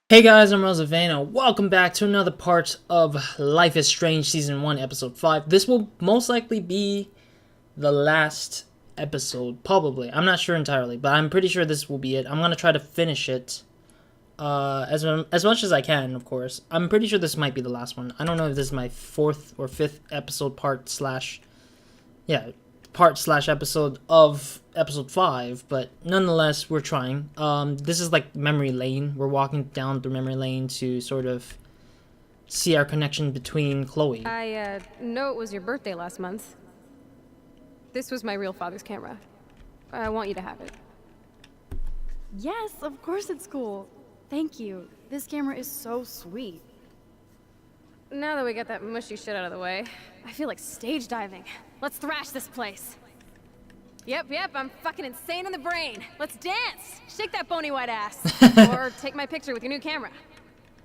Hey guys, I'm RozaldVaneGAME. Welcome back to another part of Life is Strange Season 1, Episode 5. This will most likely be the last episode, probably. I'm not sure entirely, but I'm pretty sure this will be it. I'm going to try to finish it as much as I can, of course. I'm pretty sure this might be the last one. I don't know if this is my 4th or 5th episode part slash episode of episode 5, but nonetheless we're trying. This is like memory lane. We're walking down through memory lane to sort of see our connection between Chloe. I know it was your birthday last month. This was my real father's camera. I want you to have it. Yes, of course it's cool. Thank you. This camera is so sweet. Now that we got that mushy shit out of the way, I feel like stage diving. Let's thrash this place. Yep, I'm fucking insane in the brain. Let's dance! Shake that bony white ass. Or take my picture with your new camera.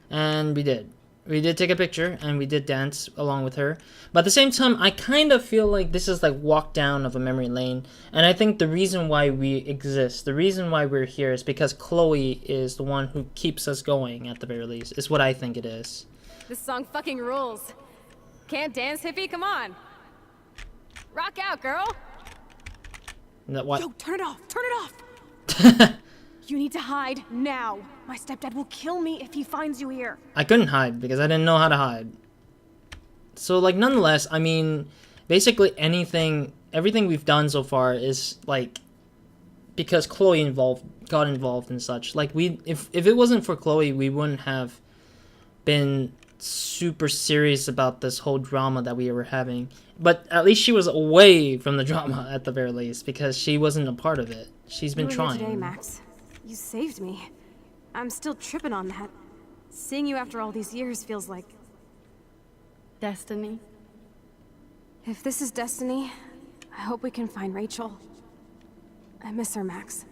And we did. We did take a picture, and we did dance along with her. But at the same time, I kind of feel like this is like walk down of a memory lane. And I think the reason why we exist, the reason why we're here is because Chloe is the one who keeps us going, at the very least. Is what I think it is. This song fucking rules. Can't dance, hippie? Come on. Rock out, girl. What? Yo, turn it off! Turn it off! You need to hide now. My stepdad will kill me if he finds you here. I couldn't hide because I didn't know how to hide. So, like, nonetheless, I mean, basically everything we've done so far is, like, because Chloe got involved and such. Like, if it wasn't for Chloe, we wouldn't have been super serious about this whole drama that we were having. But at least she was away from the drama, at the very least, because she wasn't a part of it. She's been trying. Today, Max. You saved me. I'm still tripping on that. Seeing you after all these years feels like destiny. If this is destiny, I hope we can find Rachel. I miss her, Max.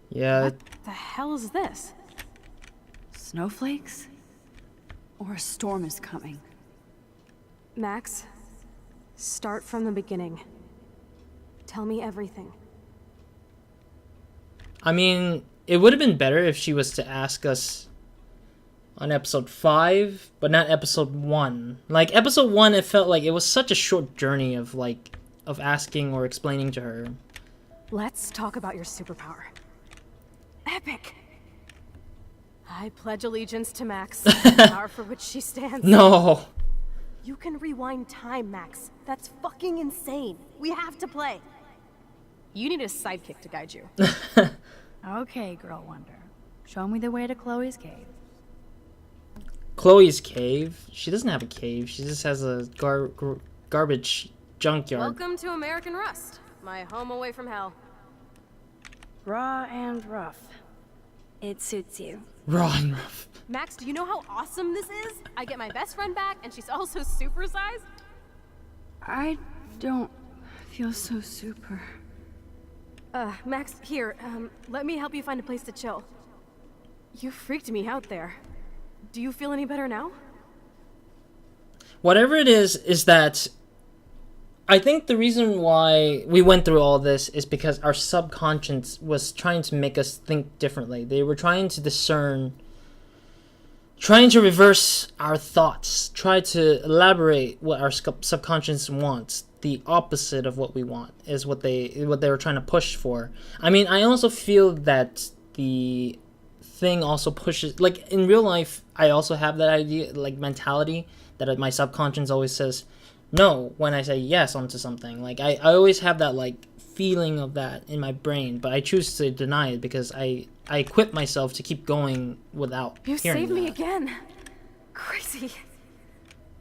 Yeah. What the hell is this? Snowflakes? Or a storm is coming? Max, start from the beginning. Tell me everything. I mean, it would have been better if she was to ask us on episode 5, but not episode 1. Like, episode 1, it felt like it was such a short journey of asking or explaining to her. Let's talk about your superpower. Epic! I pledge allegiance to Max, the power for which she stands. No! You can rewind time, Max. That's fucking insane. We have to play. You need a sidekick to guide you. Okay, Girl Wonder. Show me the way to Chloe's cave. Chloe's cave? She doesn't have a cave. She just has a garbage junkyard. Welcome to American Rust, my home away from hell. Raw and rough. It suits you. Raw and rough. Max, do you know how awesome this is? I get my best friend back, and she's also supersized. I don't feel so super. Max, here, let me help you find a place to chill. You freaked me out there. Do you feel any better now? Whatever it is that I think the reason why we went through all this is because our subconscious was trying to make us think differently. They were trying to discern, trying to reverse our thoughts, try to elaborate what our subconscious wants. The opposite of what we want is what they were trying to push for. I mean, I also feel that the thing also pushes, like in real life, I also have that idea, like mentality that my subconscious always says no when I say yes onto something. Like I always have that like feeling of that in my brain, but I choose to deny it because I equip myself to keep going without You hearing saved me that. again. Crazy.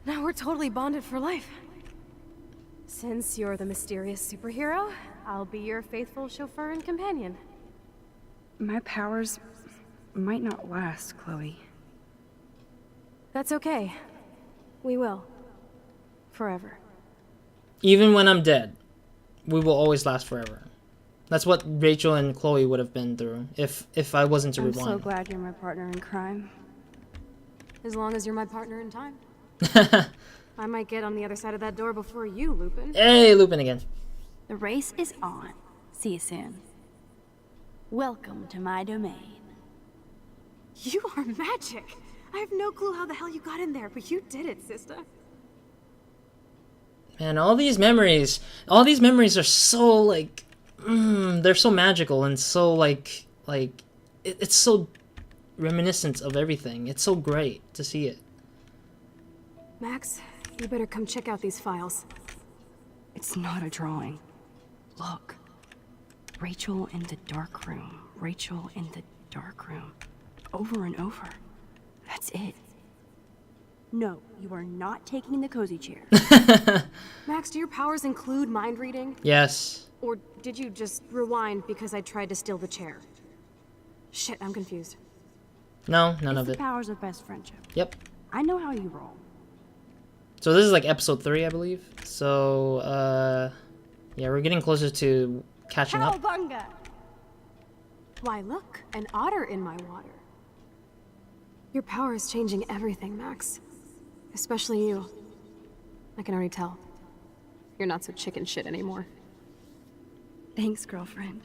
Now we're totally bonded for life. Since you're the mysterious superhero, I'll be your faithful chauffeur and companion. My powers might not last, Chloe. That's okay. We will. Forever. Even when I'm dead, we will always last forever. That's what Rachel and Chloe would have been through if I wasn't to I'm rewind. so glad you're my partner in crime. As long as you're my partner in time. I might get on the other side of that door before you, Lupin. Hey, Lupin again. The race is on. See you soon. Welcome to my domain. You are magic. I have no clue how the hell you got in there, but you did it, sister. Man, all these memories are so like, they're so magical and so like it's so reminiscent of everything. It's so great to see it. Max, you better come check out these files. It's not a drawing. Look. Rachel in the dark room. Rachel in the dark room. Over and over. That's it. No, you are not taking the cozy chair. Max, do your powers include mind reading? Yes. Or did you just rewind because I tried to steal the chair? Shit, I'm confused. No, none It's of the it. powers of best friendship. Yep. I know how you roll. So this is like episode 3, I believe. So, yeah, we're getting closer to catching up. Cowabunga! Why, look, an otter in my water. Your power is changing everything, Max. Especially you. I can already tell. You're not so chicken shit anymore. Thanks, girlfriend.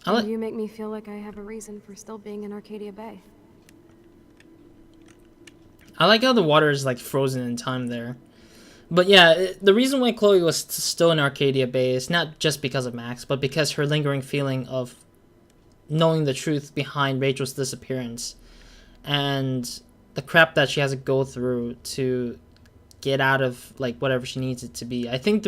You make me feel like I have a reason for still being in Arcadia Bay. I like how the water is like frozen in time there. But yeah, the reason why Chloe was still in Arcadia Bay is not just because of Max, but because her lingering feeling of knowing the truth behind Rachel's disappearance and the crap that she has to go through to get out of like whatever she needs it to be. I think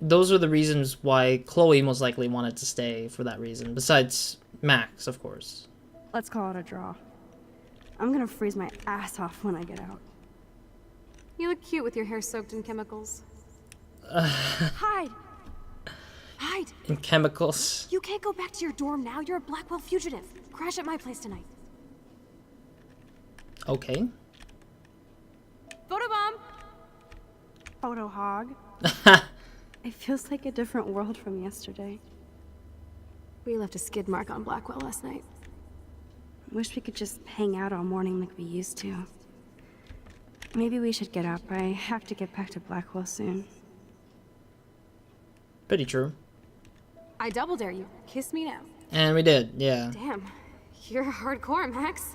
those are the reasons why Chloe most likely wanted to stay for that reason, besides Max, of course. Let's call it a draw. I'm gonna freeze my ass off when I get out. You look cute with your hair soaked in chemicals. Hide! Hide! In chemicals. You can't go back to your dorm now. You're a Blackwell fugitive. Crash at my place tonight. Okay. Photobomb! Photo hog. It feels like a different world from yesterday. We left a skid mark on Blackwell last night. Wish we could just hang out all morning like we used to. Maybe we should get up. I have to get back to Blackwell soon. Pretty true. I double dare you. Kiss me now. And we did, yeah. Damn. You're hardcore, Max.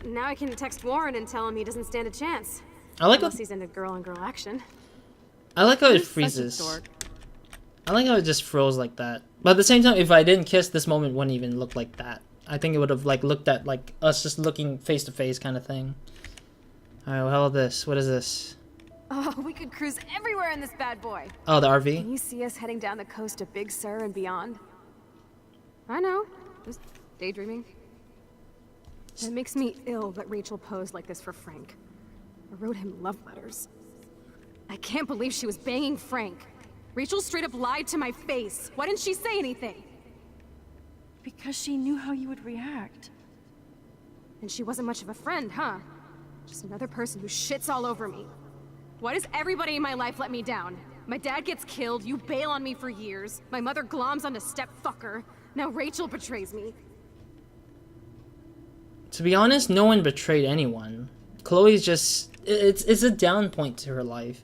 Now I can text Warren and tell him he doesn't stand a chance. I like how, Unless he's into girl-on-girl action. I like how it Such a freezes. dork. I like how it just froze like that. But at the same time, if I didn't kiss, this moment wouldn't even look like that. I think it would have like looked at like us just looking face to face kind of thing. Alright, well, how about this? What is this? Oh, we could cruise everywhere in this bad boy. Oh, the Can RV? you see us heading down the coast to Big Sur and beyond? I know. Just daydreaming. It makes me ill that Rachel posed like this for Frank. I wrote him love letters. I can't believe she was banging Frank. Rachel straight up lied to my face. Why didn't she say anything? Because she knew how you would react. And she wasn't much of a friend, huh? Just another person who shits all over me. Why does everybody in my life let me down? My dad gets killed, you bail on me for years. My mother gloms onto stepfucker. Now Rachel betrays me. To be honest, no one betrayed anyone. Chloe's just... It's a down point to her life.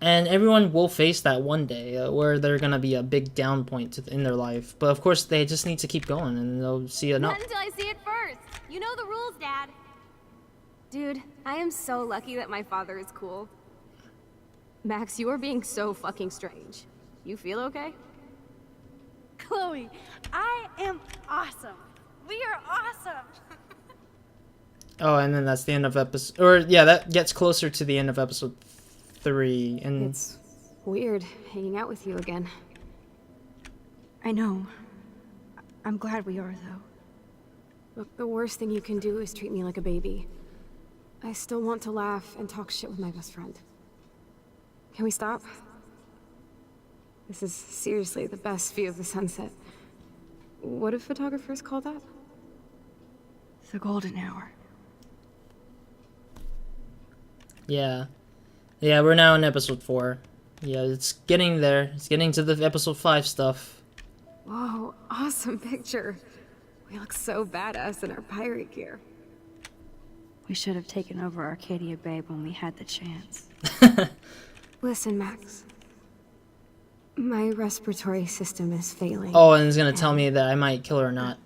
And everyone will face that one day, where they're gonna be a big down point in their life. But of course, they just need to keep going, and they'll see it. Not until I see it first. You know the rules, Dad. Dude, I am so lucky that my father is cool. Max, you are being so fucking strange. You feel okay? Chloe, I am awesome. We are awesome. Oh, and then that's the end of episode... Or, yeah, that gets closer to the end of episode 3, and... It's weird hanging out with you again. I know. I'm glad we are, though. Look, the worst thing you can do is treat me like a baby. I still want to laugh and talk shit with my best friend. Can we stop? This is seriously the best view of the sunset. What do photographers call that? The golden hour. Yeah. Yeah, we're now in episode 4. Yeah, it's getting there. It's getting to the episode 5 stuff. Whoa, awesome picture. We look so badass in our pirate gear. We should have taken over Arcadia Bay when we had the chance. Listen, Max. My respiratory system is failing. Oh, and it's gonna tell me that I might kill her or not.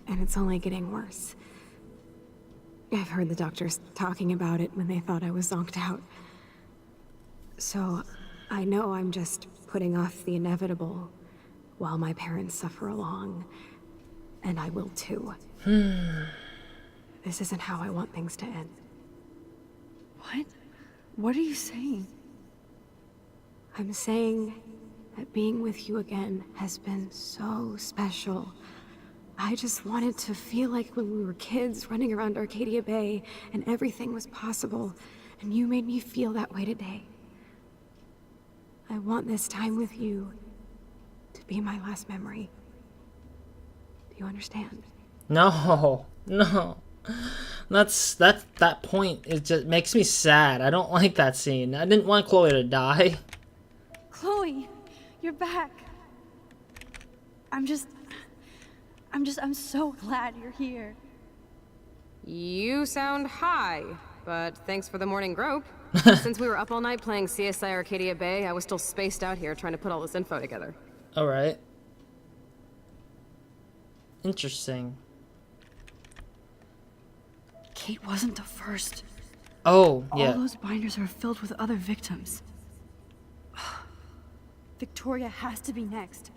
and it's only getting worse. I've heard the doctors talking about it when they thought I was zonked out. So, I know I'm just putting off the inevitable while my parents suffer along. And I will too. This isn't how I want things to end. What? What are you saying? I'm saying that being with you again has been so special. I just wanted to feel like when we were kids running around Arcadia Bay and everything was possible, and you made me feel that way today. I want this time with you to be my last memory. Do you understand? No, no. That point, it just makes me sad. I don't like that scene. I didn't want Chloe to die. Chloe, you're back. I'm so glad you're here. You sound high, but thanks for the morning grope. Since we were up all night playing CSI Arcadia Bay, I was still spaced out here trying to put all this info together. Alright. Interesting. Kate wasn't the first. Oh, yeah. All those binders are filled with other victims. Victoria has to be next.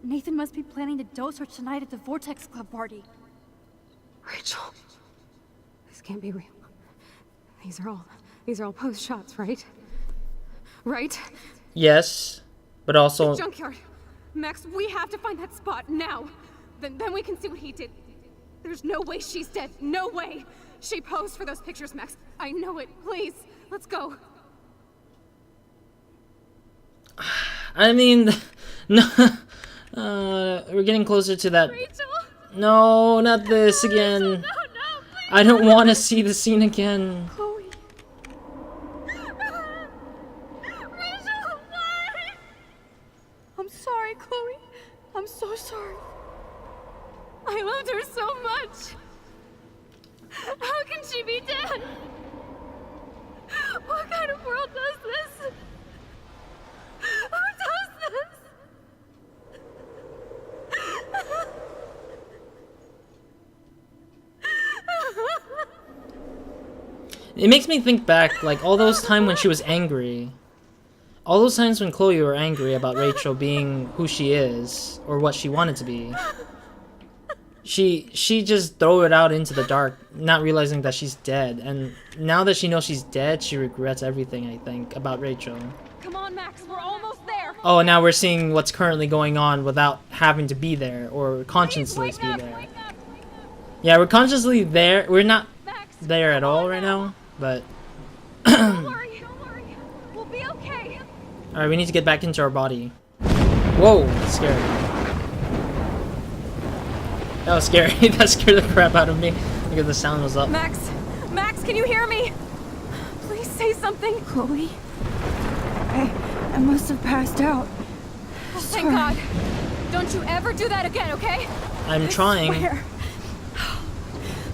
Nathan must be planning to dose her tonight at the Vortex Club party. Rachel, this can't be real. These are all post shots, right? Right? Yes, but also... Junkyard. Max, we have to find that spot now. Then we can see what he did. There's no way she's dead. No way. She posed for those pictures, Max. I know it. Please, let's go. I mean, no, we're getting closer to that. Rachel? No, not this again. No, please. I don't want to see the scene again. Chloe. Rachel, why? I'm sorry, Chloe. I'm so sorry. I loved her so much. How can she be dead? What kind of world does this? Who does this? It makes me think back, like, all those times when she was angry. All those times when Chloe were angry about Rachel being who she is, or what she wanted to be. She just threw it out into the dark, not realizing that she's dead. And now that she knows she's dead, she regrets everything, I think, about Rachel. Come on, Max, we're almost there. Oh, now we're seeing what's currently going on without having to be there, or consciously be there. Wake up. Yeah, we're consciously there. We're not Max, there at all right now, but... Don't worry. We'll be okay. Alright, we need to get back into our body. Whoa, that's scary. That was scary. That scared the crap out of me. Look at the sound was up. Max, can you hear me? Please say something. Chloe? I must have passed out. Oh, thank God. Don't you ever do that again, okay? I'm trying. Swear.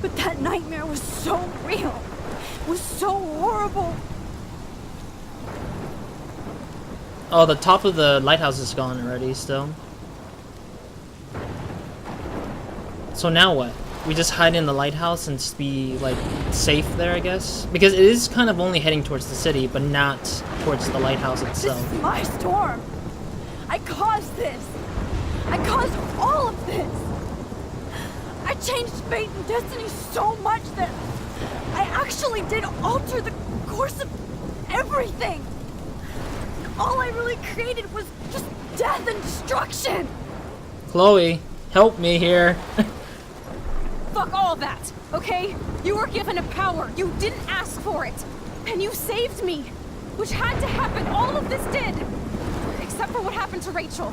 But that nightmare was so real. It was so horrible. Oh, the top of the lighthouse is gone already still. So now what? We just hide in the lighthouse and just be, like, safe there, I guess? Because it is kind of only heading towards the city, but not towards the lighthouse itself. This is my storm. I caused this. I caused all of this. I changed fate and destiny so much that I actually did alter the course of everything. All I really created was just death and destruction. Chloe, help me here. Fuck all that, okay? You were given a power. You didn't ask for it. And you saved me. Which had to happen. All of this did. Except for what happened to Rachel.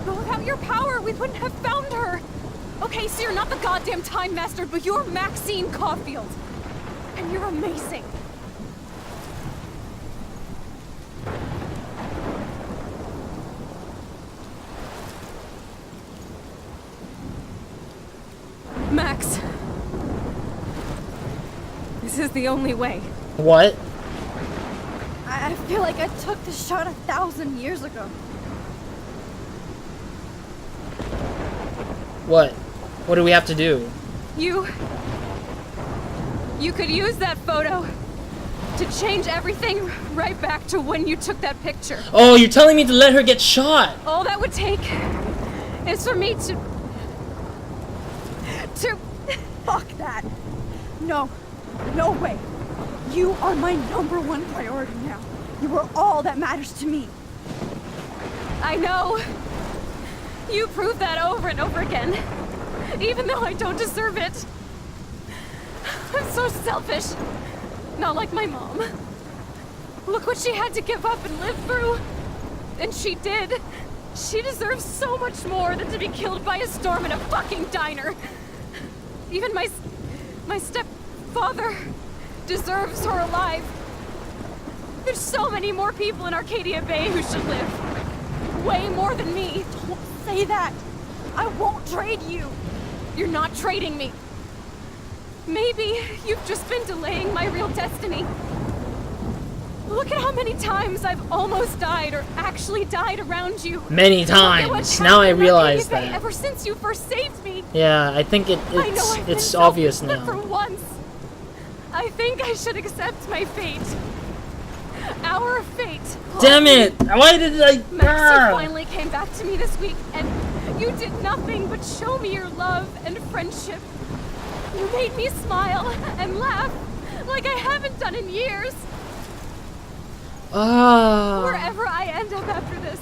But without your power, we wouldn't have found her. Okay, so you're not the goddamn Time Master, but you're Maxine Caulfield. And you're amazing. Max. This is the only way. What? I feel like I took the shot 1,000 years ago. What? What do we have to do? You could use that photo to change everything right back to when you took that picture. Oh, you're telling me to let her get shot? All that would take is for me to... Fuck that. No. No way. You are my #1 priority now. You are all that matters to me. I know. You prove that over and over again. Even though I don't deserve it. I'm so selfish. Not like my mom. Look what she had to give up and live through. And she did. She deserves so much more than to be killed by a storm in a fucking diner. Even my stepfather deserves her alive. There's so many more people in Arcadia Bay who should live. Way more than me. Don't say that. I won't trade you. You're not trading me. Maybe you've just been delaying my real destiny. Look at how many times I've almost died or actually died around you. Many Look at what's times. Now I happened in realize Arcadia Bay that. Ever since you first saved me. Yeah, I think I know I've been it's selfish, obvious but for now. once, I think I should accept my fate. Our fate. Damn it! Why did I... Max, you finally came back to me this week, and you did nothing but show me your love and friendship. You made me smile and laugh like I haven't done in years. Wherever I end up after this,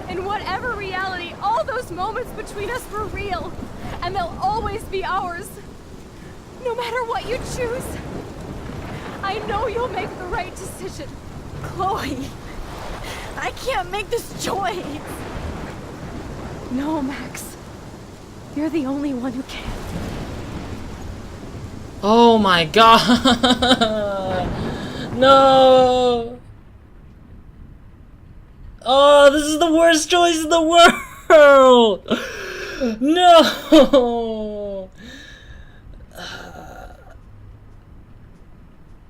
in whatever reality, all those moments between us were real, and they'll always be ours. No matter what you choose, I know you'll make the right decision. Chloe, I can't make this choice. No, Max. You're the only one who can. Oh my god! No! Oh, this is the worst choice in the world! No!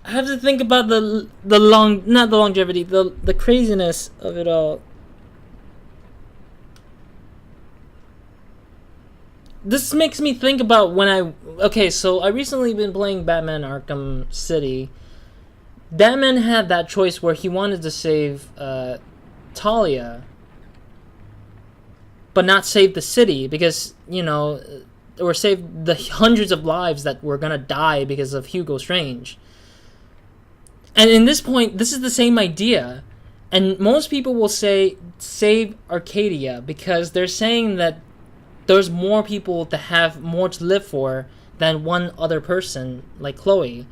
I have to think about the longevity, the craziness of it all. This makes me think about when okay, so I recently been playing Batman Arkham City. Batman had that choice where he wanted to save Talia, but not save the city because, you know, or save the hundreds of lives that were gonna die because of Hugo Strange. And in this point, this is the same idea. And most people will say save Arcadia because they're saying that there's more people to have more to live for than one other person like Chloe.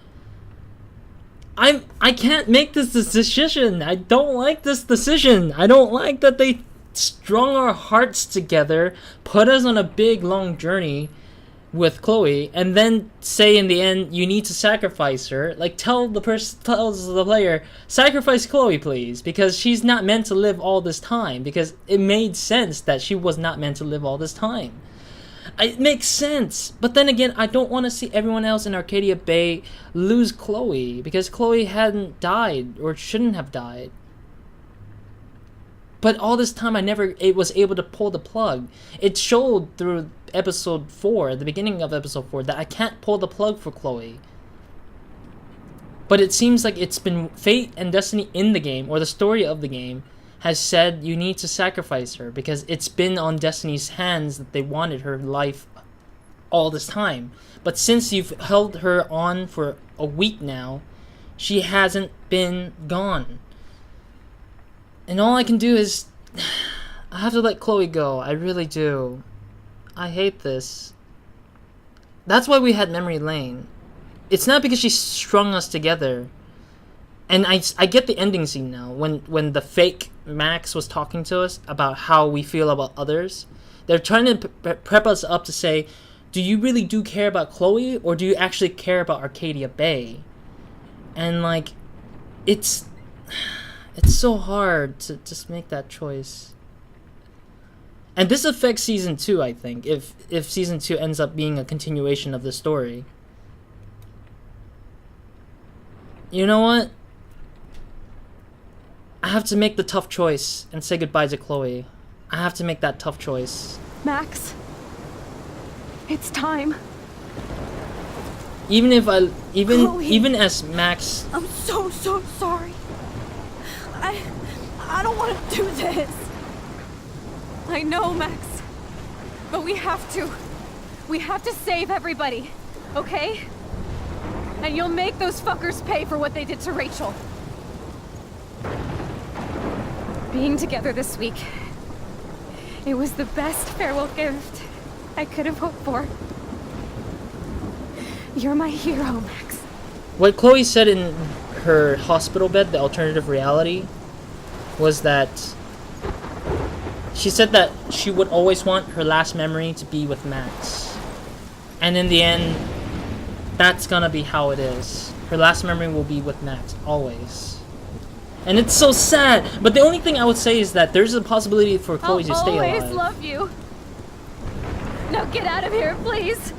I can't make this decision. I don't like this decision. I don't like that they strung our hearts together, put us on a big long journey with Chloe, and then say in the end you need to sacrifice her. Like tells the player, sacrifice Chloe please, because she's not meant to live all this time, because it made sense that she was not meant to live all this time. It makes sense, but then again, I don't want to see everyone else in Arcadia Bay lose Chloe, because Chloe hadn't died, or shouldn't have died. But all this time I never was able to pull the plug. It showed through episode 4, the beginning of episode 4, that I can't pull the plug for Chloe. But it seems like it's been fate and destiny in the game, or the story of the game, has said you need to sacrifice her, because it's been on Destiny's hands that they wanted her life all this time. But since you've held her on for a week now, she hasn't been gone. And all I can do is, I have to let Chloe go. I really do. I hate this. That's why we had Memory Lane. It's not because she strung us together. And I get the ending scene now. When the fake Max was talking to us about how we feel about others. They're trying to prep us up to say, do you really do care about Chloe? Or do you actually care about Arcadia Bay? And like, it's so hard to just make that choice. And this affects season 2, I think, if season 2 ends up being a continuation of the story. You know what? I have to make the tough choice and say goodbye to Chloe. I have to make that tough choice. Max, It's time. Even if Chloe. even as Max, I'm so sorry. I don't want to do this. I know, Max. But we have to. We have to save everybody, okay? And you'll make those fuckers pay for what they did to Rachel. Being together this week, it was the best farewell gift I could have hoped for. You're my hero, Max. what Chloe said in her hospital bed, the alternative reality, was that she said that she would always want her last memory to be with Max. And in the end, that's gonna be how it is. Her last memory will be with Max, always. And it's so sad, but the only thing I would say is that there's a possibility for Chloe to stay alive. I'll always love you. Now get out of here, please.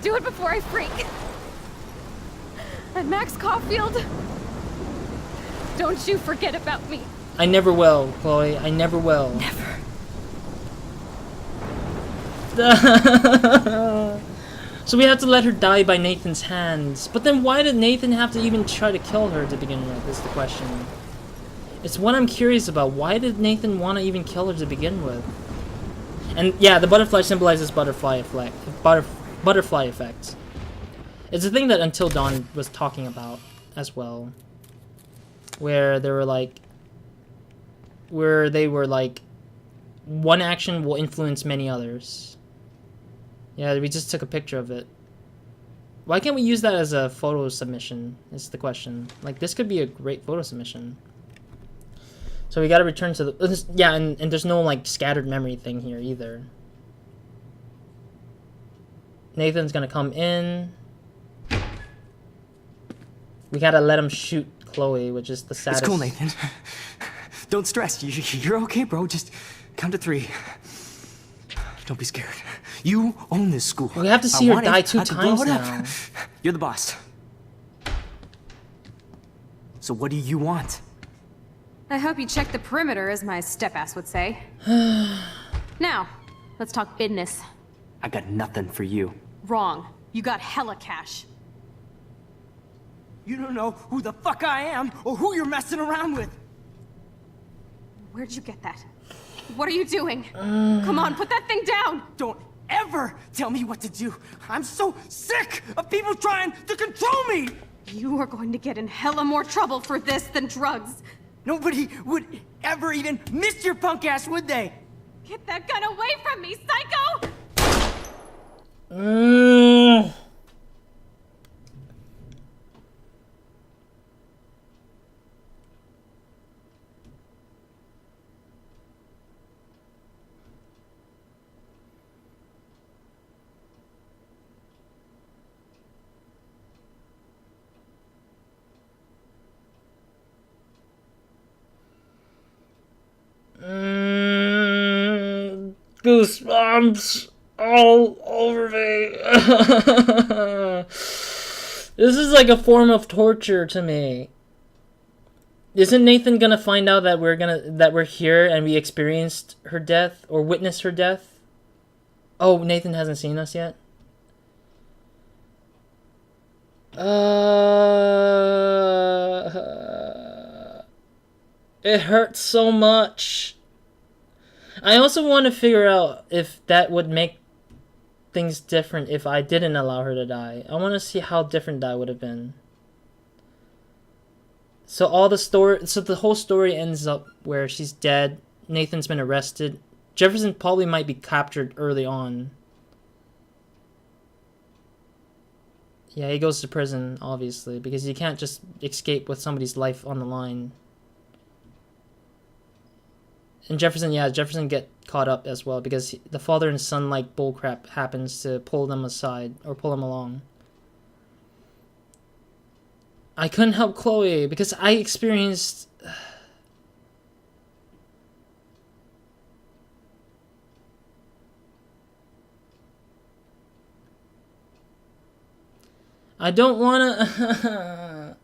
Do it before I freak. And Max Caulfield, don't you forget about me. I never will, Chloe. I never will. Never. So we have to let her die by Nathan's hands. But then why did Nathan have to even try to kill her to begin with, is the question. It's what I'm curious about. Why did Nathan want to even kill her to begin with? And yeah, the butterfly symbolizes butterfly effect. Butterfly effect. It's a thing that Until Dawn was talking about as well. Where they were like, one action will influence many others. Yeah, we just took a picture of it. Why can't we use that as a photo submission, is the question. Like, this could be a great photo submission. So we gotta return to the... Yeah, and there's no, like, scattered memory thing here either. Nathan's gonna come in. We gotta let him shoot Chloe, which is the saddest... It's cool, Nathan. Don't stress. You're okay, bro. Just count to 3. Don't be scared. You own this school. We have to see her die 2 I could blow times it up. now. You're the boss. So what do you want? I hope you check the perimeter, as my step-ass would say. Now, let's talk business. I got nothing for you. Wrong. You got hella cash. You don't know who the fuck I am or who you're messing around with. Where'd you get that? What are you doing? Come on, put that thing down! Don't ever tell me what to do. I'm so sick of people trying to control me. You are going to get in hella more trouble for this than drugs. Nobody would ever even miss your punk ass, would they? Get that gun away from me, psycho! Goosebumps all over me. This is like a form of torture to me. Isn't Nathan gonna find out that we're here and we experienced her death or witnessed her death? Oh, Nathan hasn't seen us yet? It hurts so much. I also want to figure out if that would make things different if I didn't allow her to die. I want to see how different that would have been. So the whole story ends up where she's dead. Nathan's been arrested. Jefferson probably might be captured early on. Yeah, he goes to prison, obviously, because you can't just escape with somebody's life on the line. And Jefferson get caught up as well because the father and son like bullcrap happens to pull them aside or pull them along. I couldn't help Chloe because I experienced... I don't wanna...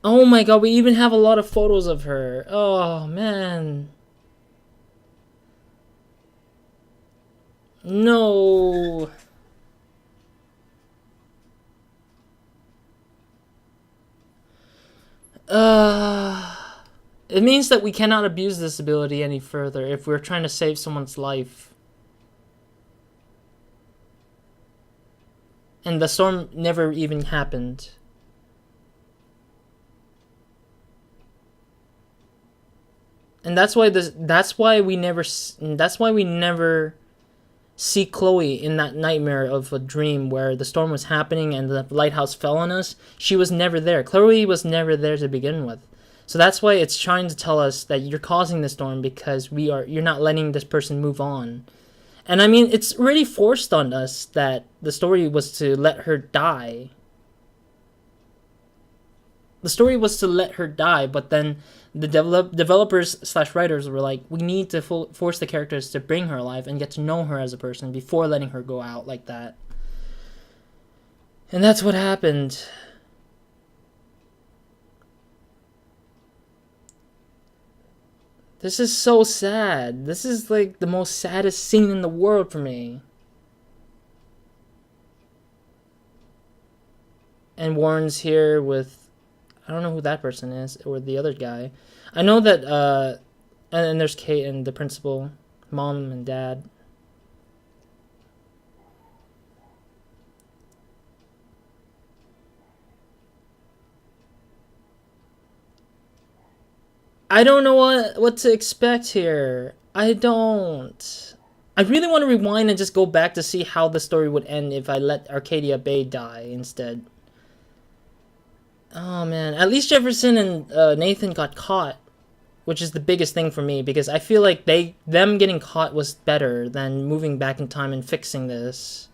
Oh my god, we even have a lot of photos of her. Oh, man. No. It means that we cannot abuse this ability any further if we're trying to save someone's life. And the storm never even happened. And that's why we never see Chloe in that nightmare of a dream where the storm was happening and the lighthouse fell on us. She was never there. Chloe was never there to begin with. So that's why it's trying to tell us that you're causing the storm because you're not letting this person move on. And I mean, it's really forced on us that the story was to let her die. The story was to let her die, but then the developers / writers were like, we need to force the characters to bring her alive and get to know her as a person before letting her go out like that. And that's what happened. This is so sad. This is like the most saddest scene in the world for me. And Warren's here with, I don't know who that person is, or the other guy. I know that, and there's Kate and the principal, mom and dad. I don't know what to expect here. I don't. I really want to rewind and just go back to see how the story would end if I let Arcadia Bay die instead. Oh man, at least Jefferson and Nathan got caught, which is the biggest thing for me because I feel like them getting caught was better than moving back in time and fixing this.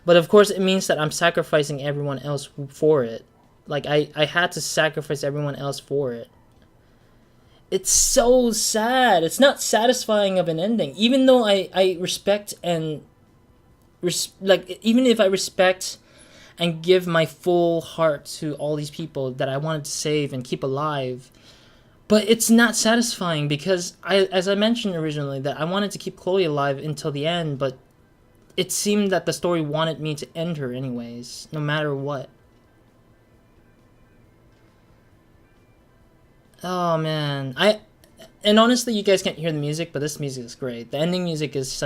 But of course it means that I'm sacrificing everyone else for it. Like I had to sacrifice everyone else for it. It's so sad. It's not satisfying of an ending. Even though I respect and even if I respect and give my full heart to all these people that I wanted to save and keep alive, but it's not satisfying because as I mentioned originally, that I wanted to keep Chloe alive until the end, but it seemed that the story wanted me to end her anyways, no matter what. Oh man, and honestly, you guys can't hear the music, but this music is great. The ending music is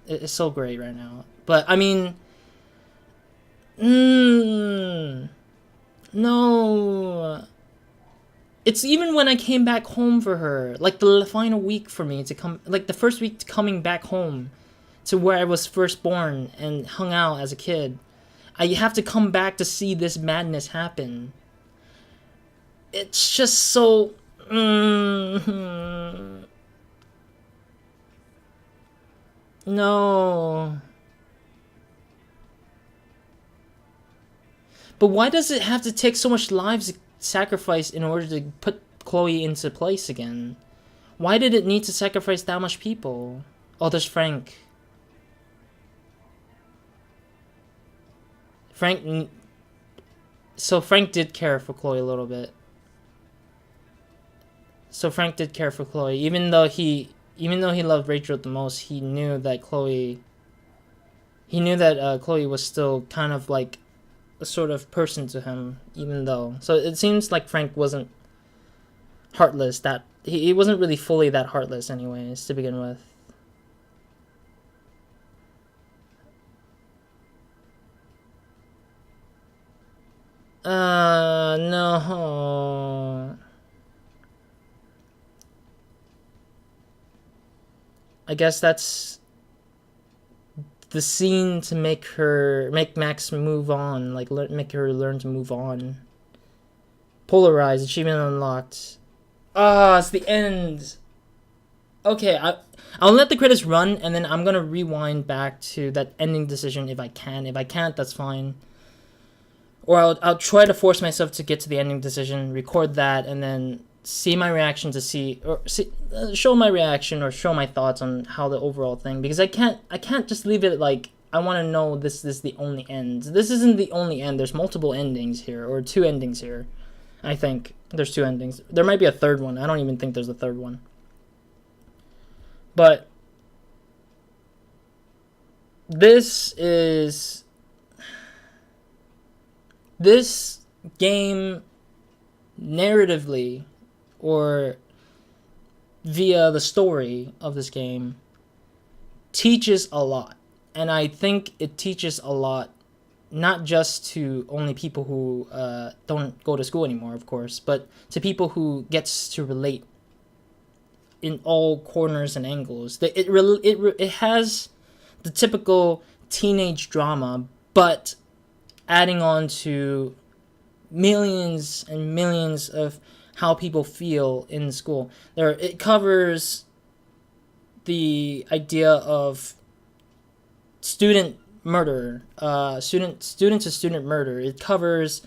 it's so great right now. But I mean, no, it's even when I came back home for her, like the final week for me to come, like the first week coming back home to where I was first born and hung out as a kid. I have to come back to see this madness happen. It's just so... No. But why does it have to take so much lives sacrifice in order to put Chloe into place again? Why did it need to sacrifice that much people? Oh, there's Frank. So Frank did care for Chloe a little bit. So Frank did care for Chloe, even though he loved Rachel the most. He knew that Chloe was still kind of like a sort of person to him, even though. So it seems like Frank wasn't heartless. That he wasn't really fully that heartless, anyways, to begin with. No. I guess that's the scene to make Max move on, like make her learn to move on. Polarized, achievement unlocked. It's the end. Okay, I'll let the credits run, and then I'm gonna rewind back to that ending decision if I can. If I can't, that's fine. Or I'll try to force myself to get to the ending decision, record that, and then see my reaction show my reaction or show my thoughts on how the overall thing, because I can't just leave it like I want to know this is the only end. This isn't the only end. There's multiple endings here, or 2 endings here. I think there's 2 endings. There might be a third one. I don't even think there's a third one. But this game narratively, or via the story of this game, teaches a lot. And I think it teaches a lot, not just to only people who don't go to school anymore, of course, but to people who gets to relate in all corners and angles. It has the typical teenage drama, but adding on to millions and millions of how people feel in school. It covers the idea of student murder, student to student murder. It covers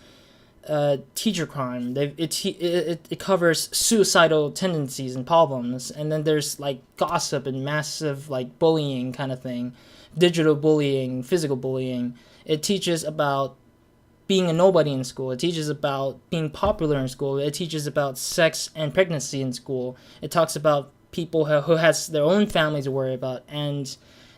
teacher crime. It covers suicidal tendencies and problems, and then there's like gossip and massive like bullying kind of thing, digital bullying, physical bullying. It teaches about being a nobody in school. It teaches about being popular in school. It teaches about sex and pregnancy in school. It talks about people who has their own family to worry about, and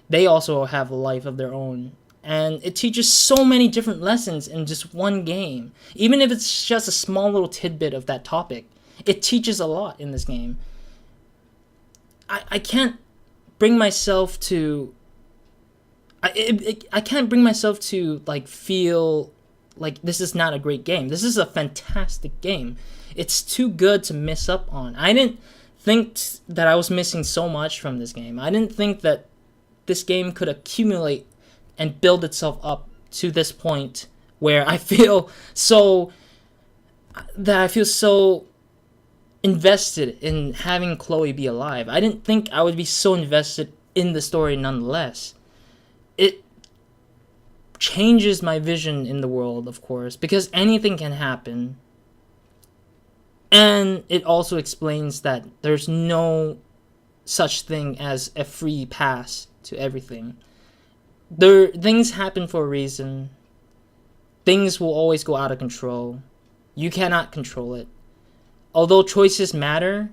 they also have a life of their own. And it teaches so many different lessons in just one game. Even if it's just a small little tidbit of that topic, it teaches a lot in this game. I can't bring myself to... I can't bring myself to like feel like this is not a great game. This is a fantastic game. It's too good to miss up on. I didn't think that I was missing so much from this game. I didn't think that this game could accumulate and build itself up to this point where I feel so invested in having Chloe be alive. I didn't think I would be so invested in the story nonetheless. It changes my vision in the world, of course, because anything can happen. And it also explains that there's no such thing as a free pass to everything. Things happen for a reason. Things will always go out of control. You cannot control it. Although choices matter,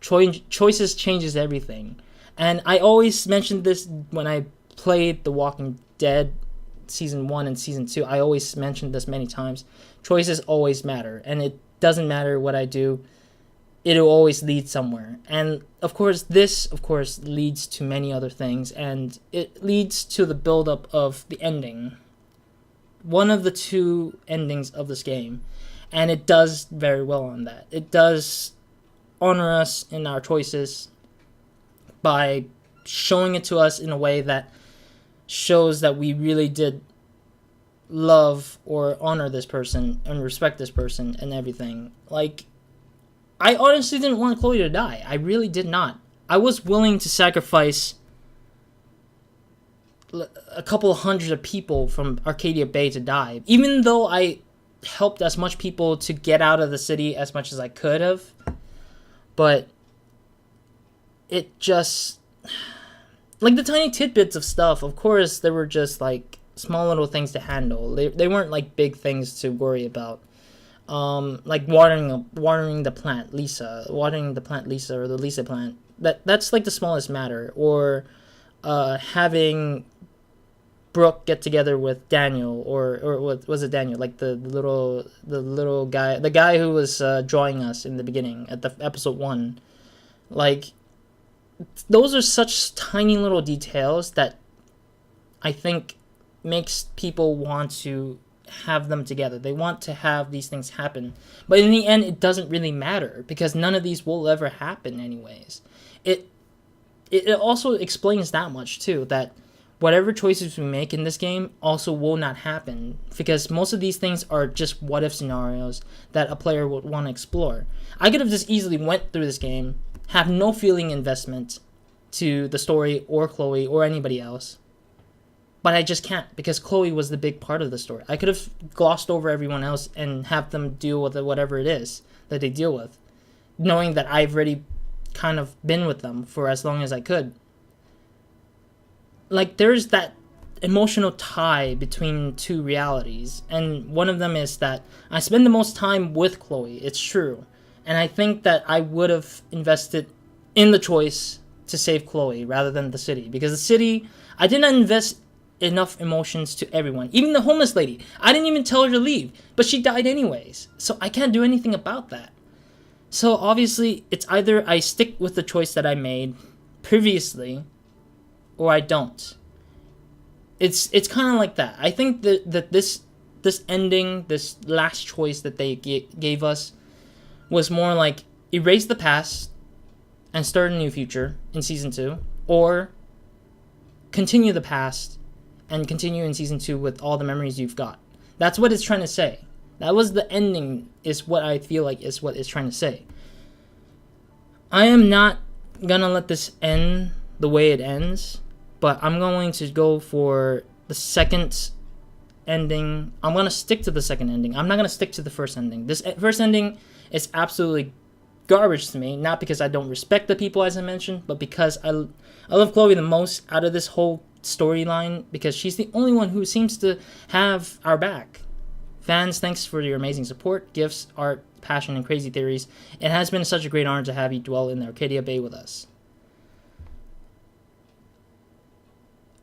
choices changes everything. And I always mentioned this when I played The Walking Dead Season 1 and Season 2. I always mentioned this many times. Choices always matter. And it doesn't matter what I do. It'll always lead somewhere. And of course, this leads to many other things, and it leads to the build-up of the ending. One of the two endings of this game, and it does very well on that. It does honor us in our choices by showing it to us in a way that shows that we really did love or honor this person and respect this person and everything. Like, I honestly didn't want Chloe to die. I really did not. I was willing to sacrifice a couple of hundred of people from Arcadia Bay to die. Even though I helped as much people to get out of the city as much as I could have. But it just... like the tiny tidbits of stuff, of course, there were just like small little things to handle. They weren't like big things to worry about. Like watering the plant Lisa, or the Lisa plant. That's like the smallest matter. Or having Brooke get together with Daniel, or what was it, Daniel? Like the little guy, the guy who was drawing us in the beginning at the episode 1. Like, those are such tiny little details that I think makes people want to have them together. They want to have these things happen. But in the end, it doesn't really matter, because none of these will ever happen anyways. It also explains that much too, that whatever choices we make in this game also will not happen, because most of these things are just what-if scenarios that a player would want to explore. I could have just easily went through this game, have no feeling investment to the story or Chloe or anybody else. But I just can't, because Chloe was the big part of the story. I could have glossed over everyone else and have them deal with whatever it is that they deal with, knowing that I've already kind of been with them for as long as I could. Like, there's that emotional tie between two realities, and one of them is that I spend the most time with Chloe, it's true, and I think that I would have invested in the choice to save Chloe rather than the city, because the city, I did not invest enough emotions to everyone. Even the homeless lady. I didn't even tell her to leave, but she died anyways. So I can't do anything about that. So obviously, it's either I stick with the choice that I made previously, or I don't. It's kind of like that. I think that this ending, this last choice that they gave us, was more like erase the past and start a new future in season 2, or continue the past and continue in season 2 with all the memories you've got. That's what it's trying to say. That was the ending, is what I feel like is what it's trying to say. I am not gonna let this end the way it ends, but I'm going to go for the second ending. I'm gonna stick to the second ending. I'm not gonna stick to the first ending. This first ending is absolutely garbage to me, not because I don't respect the people, as I mentioned, but because I love Chloe the most out of this whole storyline, because she's the only one who seems to have our back. Fans, thanks for your amazing support, gifts, art, passion, and crazy theories. It has been such a great honor to have you dwell in the Arcadia Bay with us.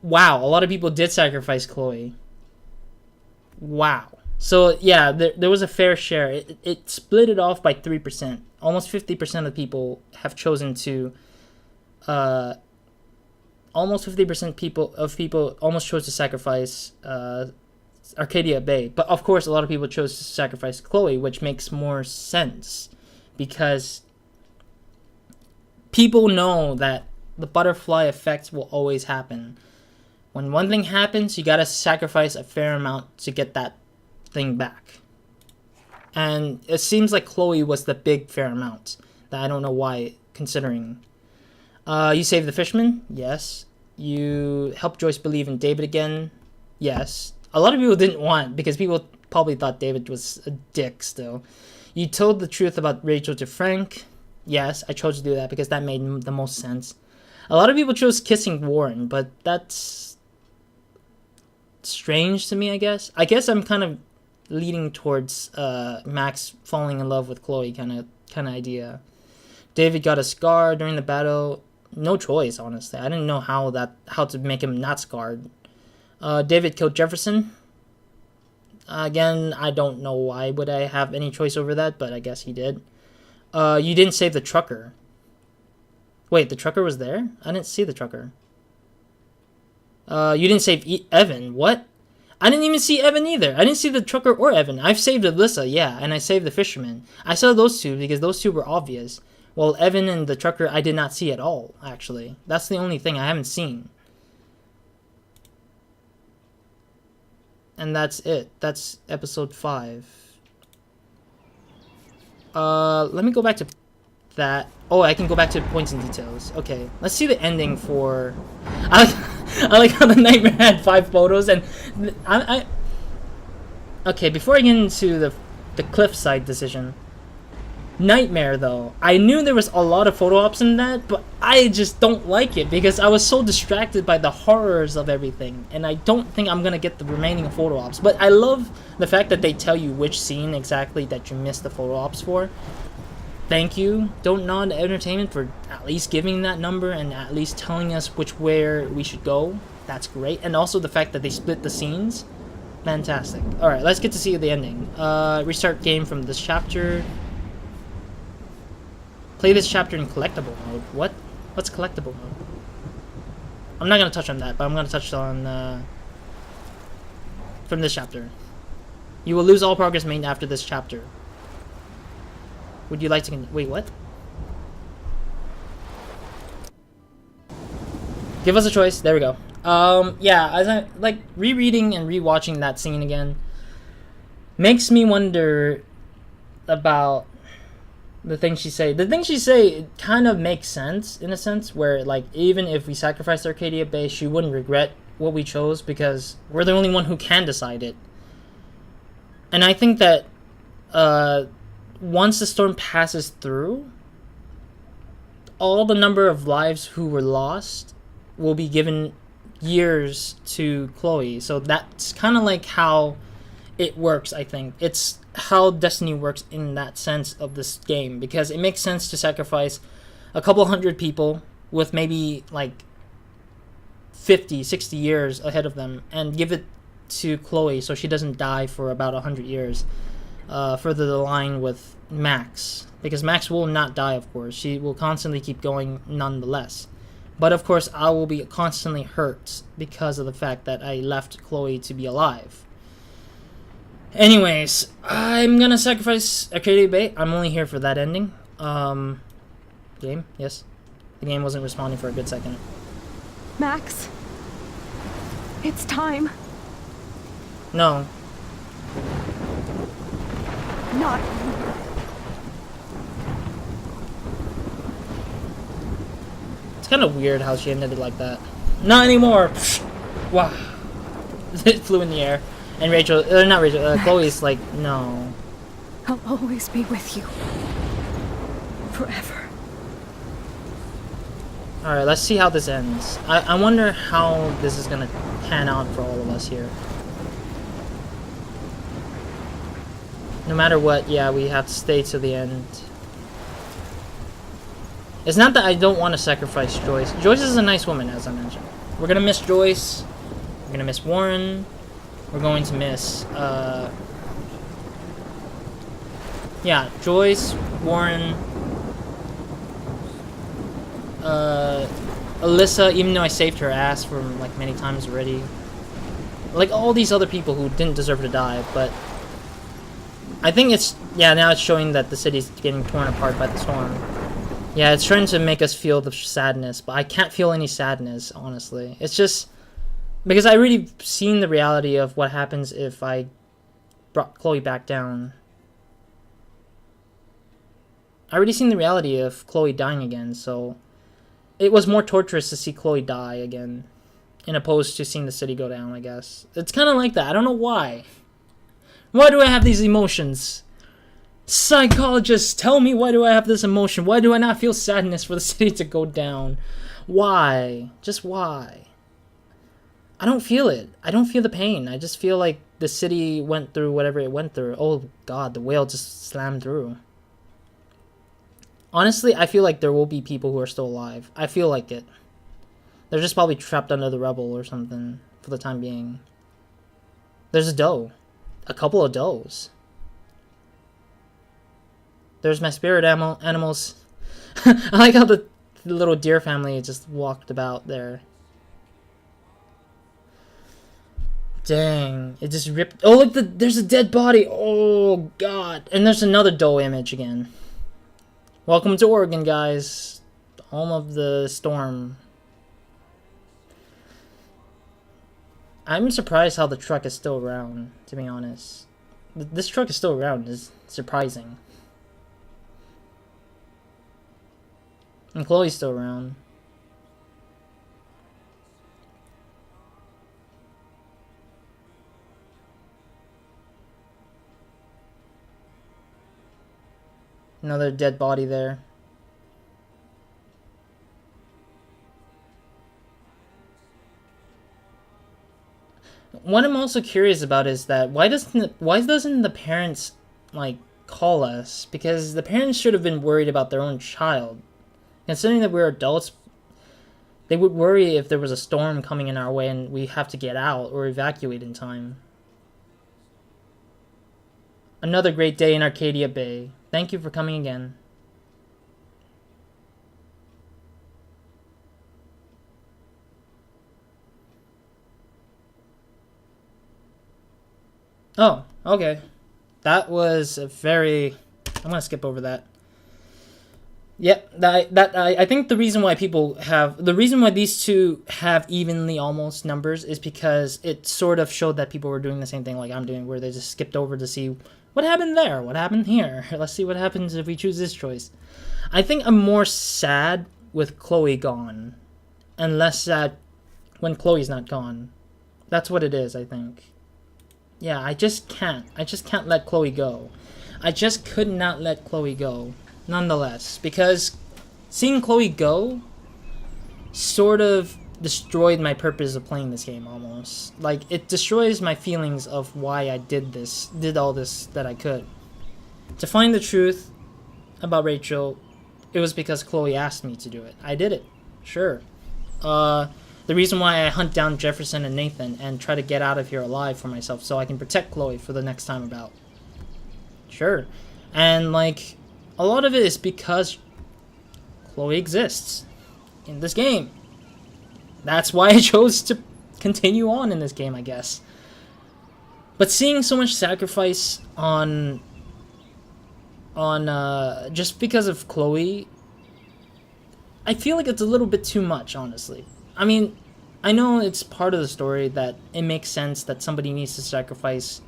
Wow, a lot of people did sacrifice Chloe. Wow. So, yeah, there was a fair share. It split it off by 3%. Almost 50% of people have chosen to... almost 50% of people almost chose to sacrifice Arcadia Bay. But, of course, a lot of people chose to sacrifice Chloe, which makes more sense. Because people know that the butterfly effect will always happen. When one thing happens, you gotta sacrifice a fair amount to get that thing back. And it seems like Chloe was the big fair amount. That I don't know why, considering. You saved the fisherman? Yes. You helped Joyce believe in David again? Yes. A lot of people didn't want, because people probably thought David was a dick still. You told the truth about Rachel to Frank? Yes, I chose to do that because that made the most sense. A lot of people chose kissing Warren, but that's strange to me, I guess. I guess I'm kind of leading towards Max falling in love with Chloe kind of idea. David got a scar during the battle. No choice, honestly. I didn't know how to make him not scarred. David killed Jefferson. Again, I don't know why would I have any choice over that, but I guess he did. You didn't save the trucker. Wait, the trucker was there? I didn't see the trucker. You didn't save Evan. What? I didn't even see Evan either. I didn't see the trucker or Evan. I've saved Alyssa, yeah, and I saved the fisherman. I saw those two because those two were obvious. Well, Evan and the trucker I did not see at all, actually. That's the only thing I haven't seen. And that's it. That's episode 5. Let me go back to that. Oh, I can go back to points and details. Okay, let's see the ending for... I like how the nightmare had 5 photos, and okay, before I get into the cliffside decision, Nightmare though, I knew there was a lot of photo ops in that, but I just don't like it because I was so distracted by the horrors of everything, and I don't think I'm gonna get the remaining photo ops. But I love the fact that they tell you which scene exactly that you missed the photo ops for. Thank you, Don't Nod Entertainment, for at least giving that number and at least telling us where we should go. That's great. And also the fact that they split the scenes. Fantastic. Alright, let's get to see the ending. Restart game from this chapter. Play this chapter in collectible mode. What? What's collectible mode? I'm not going to touch on that, but I'm going to touch on... from this chapter. You will lose all progress made after this chapter. Would you like to... Wait, what? Give us a choice. There we go. Yeah, as I like rereading and rewatching that scene again, makes me wonder about the things she say. The things she say, it kind of makes sense in a sense where, like, even if we sacrificed Arcadia Bay, she wouldn't regret what we chose because we're the only one who can decide it. And I think that once the storm passes through, all the number of lives who were lost will be given years to Chloe. So that's kind of like how it works, I think. It's how Destiny works in that sense of this game, because it makes sense to sacrifice a couple hundred people with maybe like 50, 60 years ahead of them and give it to Chloe so she doesn't die for about 100 years. Further the line with Max, because Max will not die, of course. She will constantly keep going nonetheless. But of course, I will be constantly hurt because of the fact that I left Chloe to be alive. Anyways, I'm gonna sacrifice Arcadia Bay. I'm only here for that ending. Game? Yes. The game wasn't responding for a good second. Max, it's time. No. Not. It's kind of weird how she ended it like that. Not anymore! Wow. It flew in the air. And Rachel, not Rachel, Chloe's like, no. I'll always be with you. Forever. Alright, let's see how this ends. I wonder how this is gonna pan out for all of us here. No matter what, yeah, we have to stay to the end. It's not that I don't want to sacrifice Joyce. Joyce is a nice woman, as I mentioned. We're gonna miss Joyce. We're gonna miss Warren. We're going to miss, yeah, Joyce, Warren, Alyssa, even though I saved her ass from, like, many times already. Like, all these other people who didn't deserve to die, but I think it's, yeah, now it's showing that the city's getting torn apart by the storm. Yeah, it's trying to make us feel the sadness, but I can't feel any sadness, honestly. It's just because I already seen the reality of what happens if I brought Chloe back down. I already seen the reality of Chloe dying again, so it was more torturous to see Chloe die again, in opposed to seeing the city go down, I guess. It's kind of like that. I don't know why. Why do I have these emotions? Psychologists, tell me, why do I have this emotion? Why do I not feel sadness for the city to go down? Why? Just why? I don't feel it. I don't feel the pain. I just feel like the city went through whatever it went through. Oh god, the whale just slammed through. Honestly, I feel like there will be people who are still alive. I feel like it. They're just probably trapped under the rubble or something for the time being. There's a doe. A couple of does. There's my spirit animals. I like how the little deer family just walked about there. Dang, it just ripped. Oh, look, there's a dead body. Oh, God. And there's another doe image again. Welcome to Oregon, guys. Home of the storm. I'm surprised how the truck is still around, to be honest. This truck is still around. Is surprising. And Chloe's still around. Another dead body there. What I'm also curious about is that why doesn't the parents like call us? Because the parents should have been worried about their own child. Considering that we're adults, they would worry if there was a storm coming in our way and we have to get out or evacuate in time. Another great day in Arcadia Bay. Thank you for coming again. Oh, okay. That was a very... I'm gonna skip over that. Yep, I think the reason why these two have evenly almost numbers is because it sort of showed that people were doing the same thing like I'm doing, where they just skipped over to see what happened there, what happened here. Let's see what happens if we choose this choice. I think I'm more sad with Chloe gone, and less sad when Chloe's not gone. That's what it is, I think. Yeah, I just can't let Chloe go. I just could not let Chloe go. Nonetheless, because seeing Chloe go sort of destroyed my purpose of playing this game almost. Like, it destroys my feelings of why I did all this that I could. To find the truth about Rachel, it was because Chloe asked me to do it. I did it, sure. The reason why I hunt down Jefferson and Nathan and try to get out of here alive for myself so I can protect Chloe for the next time about. Sure. And, like, a lot of it is because Chloe exists in this game. That's why I chose to continue on in this game, I guess. But seeing so much sacrifice on just because of Chloe, I feel like it's a little bit too much, honestly. I mean, I know it's part of the story that it makes sense that somebody needs to sacrifice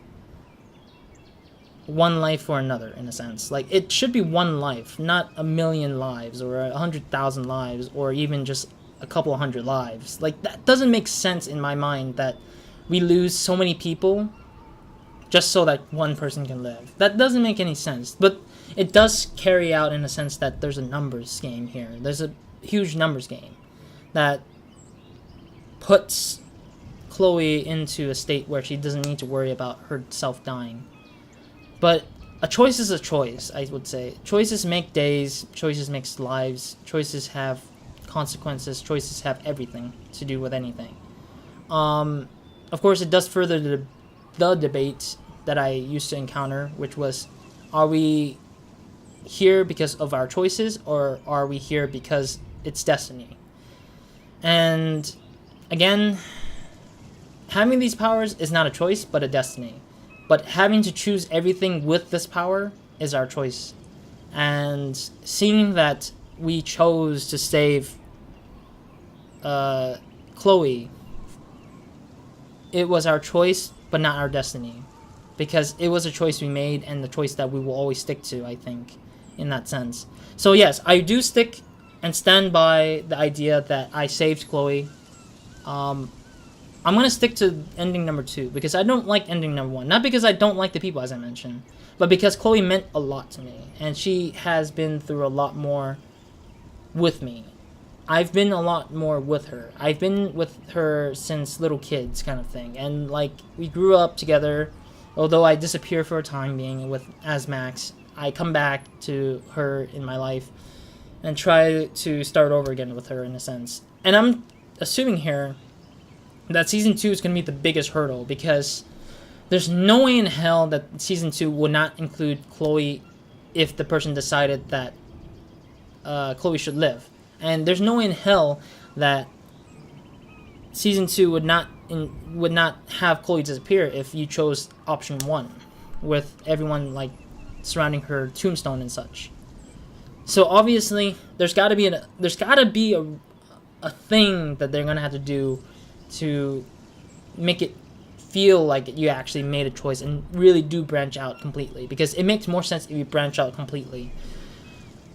one life for another, in a sense. Like, it should be one life, not a million lives, or 100,000 lives, or even just a couple hundred lives. Like, that doesn't make sense in my mind, that we lose so many people just so that one person can live. That doesn't make any sense. But it does carry out in a sense that there's a numbers game here. There's a huge numbers game that puts Chloe into a state where she doesn't need to worry about herself dying. But a choice is a choice, I would say. Choices make days, choices makes lives, choices have consequences, choices have everything to do with anything. Of course, it does further the debate that I used to encounter, which was, are we here because of our choices, or are we here because it's destiny? And again, having these powers is not a choice, but a destiny. But having to choose everything with this power is our choice. And seeing that we chose to save Chloe, it was our choice, but not our destiny. Because it was a choice we made, and the choice that we will always stick to, I think, in that sense. So yes, I do stick and stand by the idea that I saved Chloe. I'm going to stick to ending number 2, because I don't like ending number 1. Not because I don't like the people, as I mentioned, but because Chloe meant a lot to me, and she has been through a lot more with me. I've been a lot more with her. I've been with her since little kids, kind of thing. And, like, we grew up together. Although I disappear for a time being as Max, I come back to her in my life and try to start over again with her, in a sense. And I'm assuming here that Season 2 is going to be the biggest hurdle, because there's no way in hell that Season 2 will not include Chloe if the person decided that Chloe should live. And there's no way in hell that Season 2 would not have Chloe disappear if you chose option 1, with everyone, like, surrounding her tombstone and such. So obviously, there's got to be a thing that they're gonna have to do to make it feel like you actually made a choice and really do branch out completely, because it makes more sense if you branch out completely.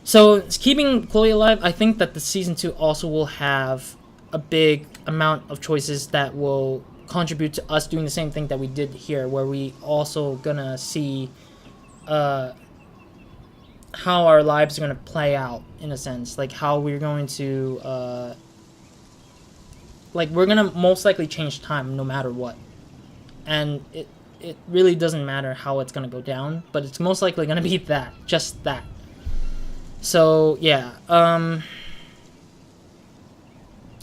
So keeping Chloe alive, I think that the Season 2 also will have a big amount of choices that will contribute to us doing the same thing that we did here, where we also gonna see how our lives are gonna play out, in a sense, like how we're going to like, we're gonna most likely change time no matter what, and it really doesn't matter how it's gonna go down, but it's most likely gonna be just that. So yeah,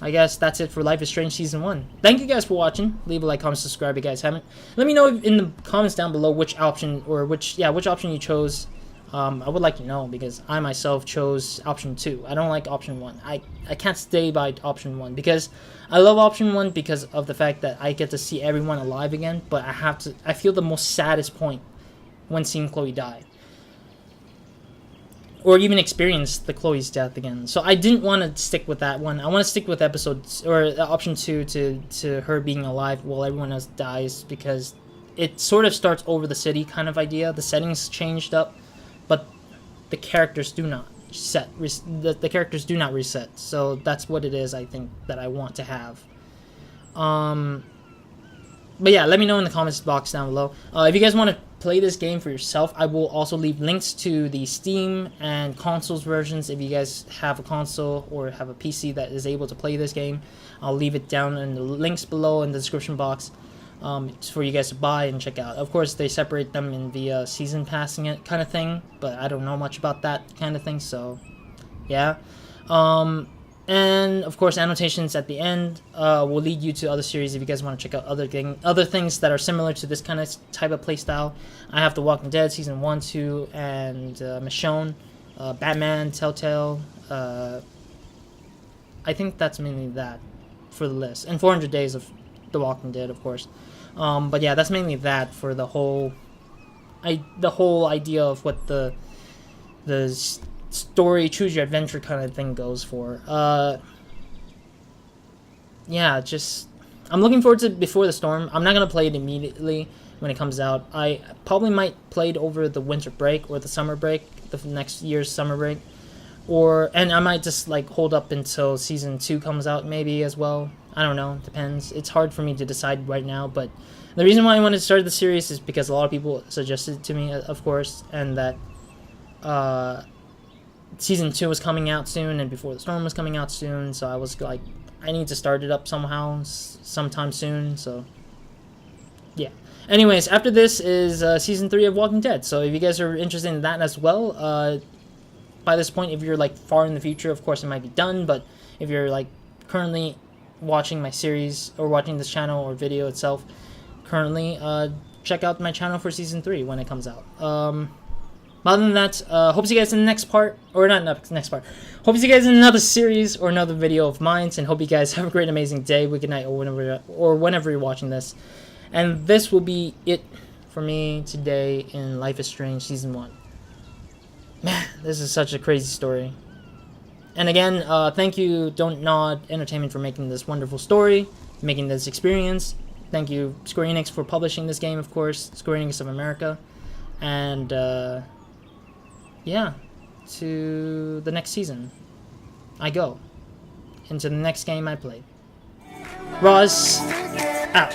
I guess that's it for Life is Strange Season 1. Thank you guys for watching. Leave a like, comment, subscribe if you guys haven't. Let me know in the comments down below which option, or which option you chose. I would like to know, because I myself chose option 2. I don't like option 1. I can't stay by option 1, because I love option 1 because of the fact that I get to see everyone alive again, but I feel the most saddest point when seeing Chloe die, or even experience the Chloe's death again. So I didn't want to stick with that one. I want to stick with option 2 to her being alive while everyone else dies, because it sort of starts over the city kind of idea. The settings changed up, but the characters do not the characters do not reset. So that's what it is, I think, that I want to have. But yeah, let me know in the comments box down below. If you guys want to play this game for yourself, I will also leave links to the Steam and consoles versions. If you guys have a console or have a PC that is able to play this game, I'll leave it down in the links below in the description box for you guys to buy and check out. Of course, they separate them in via season passing it kind of thing, but I don't know much about that kind of thing, so yeah. And of course, annotations at the end will lead you to other series if you guys want to check out other things that are similar to this kind of type of playstyle. I have The Walking Dead Season 1, 2, and Michonne, Batman, Telltale. I think that's mainly that for the list. And 400 Days of The Walking Dead, of course. But yeah, that's mainly that for the whole idea of what the story, choose your adventure kind of thing goes for. Yeah, just I'm looking forward to Before the Storm. I'm not gonna play it immediately when it comes out. I probably might play it over the winter break or the summer break, the next year's summer break, and I might just like hold up until Season 2 comes out maybe as well. I don't know, depends. It's hard for me to decide right now, but the reason why I wanted to start the series is because a lot of people suggested it to me, of course, and that Season 2 was coming out soon, and Before the Storm was coming out soon, so I was like, I need to start it up somehow, sometime soon, so yeah. Anyways, after this is Season 3 of Walking Dead, so if you guys are interested in that as well, by this point, if you're like far in the future, of course it might be done, but if you're like currently watching my series, or watching this channel or video itself currently, check out my channel for Season 3 when it comes out. But other than that, hope to see you guys in the next part, or not next part. Hope to see you guys in another series or another video of mine, and hope you guys have a great, amazing day, week, good night, or whenever you're watching this. And this will be it for me today in Life is Strange Season 1. Man, this is such a crazy story. And again, thank you Don't Nod Entertainment for making this wonderful story, making this experience. Thank you Square Enix for publishing this game, of course, Square Enix of America. And yeah, to the next season I go, into the next game I play. Roz, out.